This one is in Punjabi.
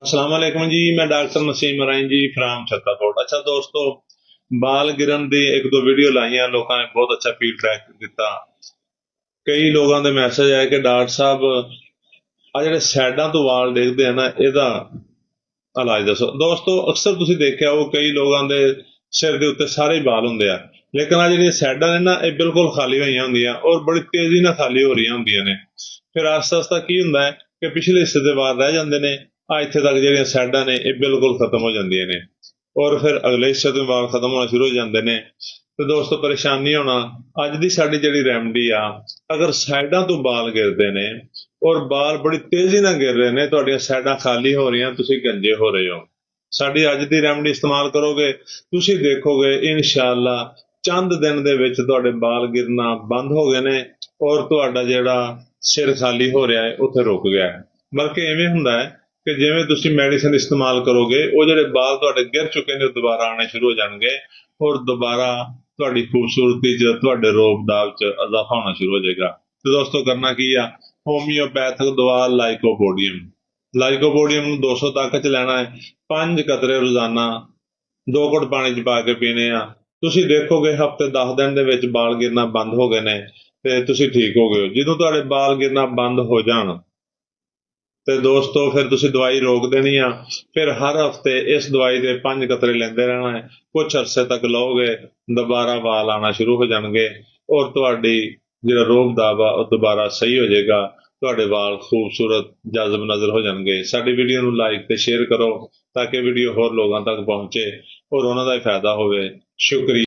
अस्सलाम वालेकुम जी। मैं डॉक्टर नसीम मराइन जी फ्राम छत्ताकोट। अच्छा दोस्तों, बाल गिरन दी एक दो वीडियो लाइया, लोगों ने बहुत अच्छा फीडबैक दिता। कई लोगों के मैसेज आए कि डॉक्टर साहब आ ਜਿਹੜੇ ਸਾਈਡਾਂ ਤੋਂ ਵਾਲ ਡਿੱਗਦੇ ਆ ਨਾ, ਇਹਦਾ ਇਲਾਜ ਦੱਸੋ। ਦੋਸਤੋ, ਅਕਸਰ ਤੁਸੀਂ ਦੇਖਿਆ ਉਹ ਕਈ ਲੋਕਾਂ ਦੇ ਸਿਰ ਦੇ ਉੱਤੇ ਸਾਰੇ ਹੀ ਵਾਲ ਹੁੰਦੇ ਆ, ਲੇਕਿਨ ਆ ਜਿਹੜੀਆਂ ਸਾਈਡਾਂ ਨੇ ਨਾ, ਇਹ ਬਿਲਕੁਲ ਖਾਲੀ ਹੋਈਆਂ ਹੁੰਦੀਆਂ ਔਰ ਬੜੀ ਤੇਜ਼ੀ ਨਾਲ ਖਾਲੀ ਹੋ ਰਹੀਆਂ ਹੁੰਦੀਆਂ ਨੇ। ਫਿਰ ਆਸਤਾ ਆਸਤਾ ਕੀ ਹੁੰਦਾ ਹੈ ਕਿ ਪਿਛਲੇ ਹਿੱਸੇ ਦੇ ਵਾਲ ਰਹਿ ਜਾਂਦੇ ਨੇ, ਆ ਇੱਥੇ ਤੱਕ ਜਿਹੜੀਆਂ ਸਾਈਡਾਂ ਨੇ ਇਹ ਬਿਲਕੁਲ ਖਤਮ ਹੋ ਜਾਂਦੀਆਂ ਨੇ ਔਰ ਫਿਰ ਅਗਲੇ ਹਿੱਸੇ ਤੋਂ ਵਾਲ ਖਤਮ ਹੋਣਾ ਸ਼ੁਰੂ ਹੋ ਜਾਂਦੇ ਨੇ। ਤੇ ਦੋਸਤੋ, ਪਰੇਸ਼ਾਨ ਨਹੀਂ ਹੋਣਾ। ਅੱਜ ਦੀ ਸਾਡੀ ਜਿਹੜੀ ਰੈਮਡੀ ਆ, ਅਗਰ ਸਾਈਡਾਂ ਤੋਂ ਵਾਲ ਗਿਰਦੇ ਨੇ ਔਰ ਵਾਲ ਬੜੀ ਤੇਜ਼ੀ ਨਾਲ ਗਿਰ ਰਹੇ ਨੇ, ਤੁਹਾਡੀਆਂ ਸਾਈਡਾਂ ਖਾਲੀ ਹੋ ਰਹੀਆਂ, ਤੁਸੀਂ ਗੰਜੇ ਹੋ ਰਹੇ ਹੋ, ਸਾਡੀ ਅੱਜ ਦੀ ਰੈਮਡੀ ਇਸਤੇਮਾਲ ਕਰੋਗੇ, ਤੁਸੀਂ ਦੇਖੋਗੇ ਇਨਸ਼ਾਅੱਲਾ ਚੰਦ ਦਿਨ ਦੇ ਵਿੱਚ ਤੁਹਾਡੇ ਵਾਲ ਗਿਰਨਾ ਬੰਦ ਹੋ ਗਏ ਨੇ ਔਰ ਤੁਹਾਡਾ ਜਿਹੜਾ ਸਿਰ ਖਾਲੀ ਹੋ ਰਿਹਾ ਹੈ ਉੱਥੇ ਰੁਕ ਗਿਆ ਹੈ। ਬਲਕਿ ਇਵੇਂ ਹੁੰਦਾ ਹੈ ਕਿ ਜਿਵੇਂ ਤੁਸੀਂ ਮੈਡੀਸਿਨ ਇਸਤੇਮਾਲ ਕਰੋਗੇ, ਉਹ ਜਿਹੜੇ ਵਾਲ ਤੁਹਾਡੇ ਗਿਰ ਚੁੱਕੇ ਨੇ ਉਹ ਦੁਬਾਰਾ ਆਉਣੇ ਸ਼ੁਰੂ ਹੋ ਜਾਣਗੇ ਔਰ ਦੁਬਾਰਾ ਤੁਹਾਡੀ ਖੂਬਸੂਰਤੀ 'ਚ, ਤੁਹਾਡੇ ਰੋਬ-ਦਾਬ 'ਚ ਇਜ਼ਾਫਾ ਹੋਣਾ ਸ਼ੁਰੂ ਹੋ ਜਾਏਗਾ। ਤੇ ਦੋਸਤੋ, ਕਰਨਾ ਕੀ ਆ, ਹੋਮਿਓਪੈਥਿਕ ਦਵਾ ਲਾਈਕੋਪੋਡੀਅਮ ਨੂੰ 200 ਤੱਕ 'ਚ ਲੈਣਾ ਹੈ। 5 ਕਤਰੇ ਰੋਜ਼ਾਨਾ 2 ਘੁੱਟ ਪਾਣੀ 'ਚ ਪਾ ਕੇ ਪੀਣੇ ਆ। ਤੁਸੀਂ ਦੇਖੋਗੇ ਹਫ਼ਤੇ 10 ਦਿਨ ਦੇ ਵਿੱਚ ਵਾਲ ਗਿਰਨਾ ਬੰਦ ਹੋ ਗਏ ਨੇ ਤੇ ਤੁਸੀਂ ਠੀਕ ਹੋ ਗਏ ਹੋ। ਜਦੋਂ ਤੁਹਾਡੇ ਵਾਲ ਗਿਰਨਾ ਬੰਦ ਹੋ ਜਾਣ ਤੇ ਦੋਸਤੋ, ਫਿਰ ਤੁਸੀਂ ਦਵਾਈ ਰੋਕ ਦੇਣੀ ਆ। ਫਿਰ ਹਰ ਹਫ਼ਤੇ ਇਸ ਦਵਾਈ ਦੇ 5 ਕਤਰੇ ਲੈਂਦੇ ਰਹਿਣਾ ਹੈ। ਕੁਝ ਅਰਸੇ ਤੱਕ ਲਓਗੇ, ਦੁਬਾਰਾ ਵਾਲ ਆਉਣਾ ਸ਼ੁਰੂ ਹੋ ਜਾਣਗੇ ਔਰ ਤੁਹਾਡੀ ਜਿਹੜਾ ਰੋਬ ਦਾਬ ਆ ਉਹ ਦੁਬਾਰਾ ਸਹੀ ਹੋ ਜਾਏਗਾ। ਤੁਹਾਡੇ ਵਾਲ ਖੂਬਸੂਰਤ ਜਜ਼ਬ ਨਜ਼ਰ ਹੋ ਜਾਣਗੇ। ਸਾਡੀ ਵੀਡੀਓ ਨੂੰ ਲਾਈਕ ਤੇ ਸ਼ੇਅਰ ਕਰੋ ਤਾਂ ਕਿ ਵੀਡੀਓ ਹੋਰ ਲੋਕਾਂ ਤੱਕ ਪਹੁੰਚੇ ਔਰ ਉਹਨਾਂ ਦਾ ਹੀ ਫਾਇਦਾ ਹੋਵੇ। ਸ਼ੁਕਰੀਆ।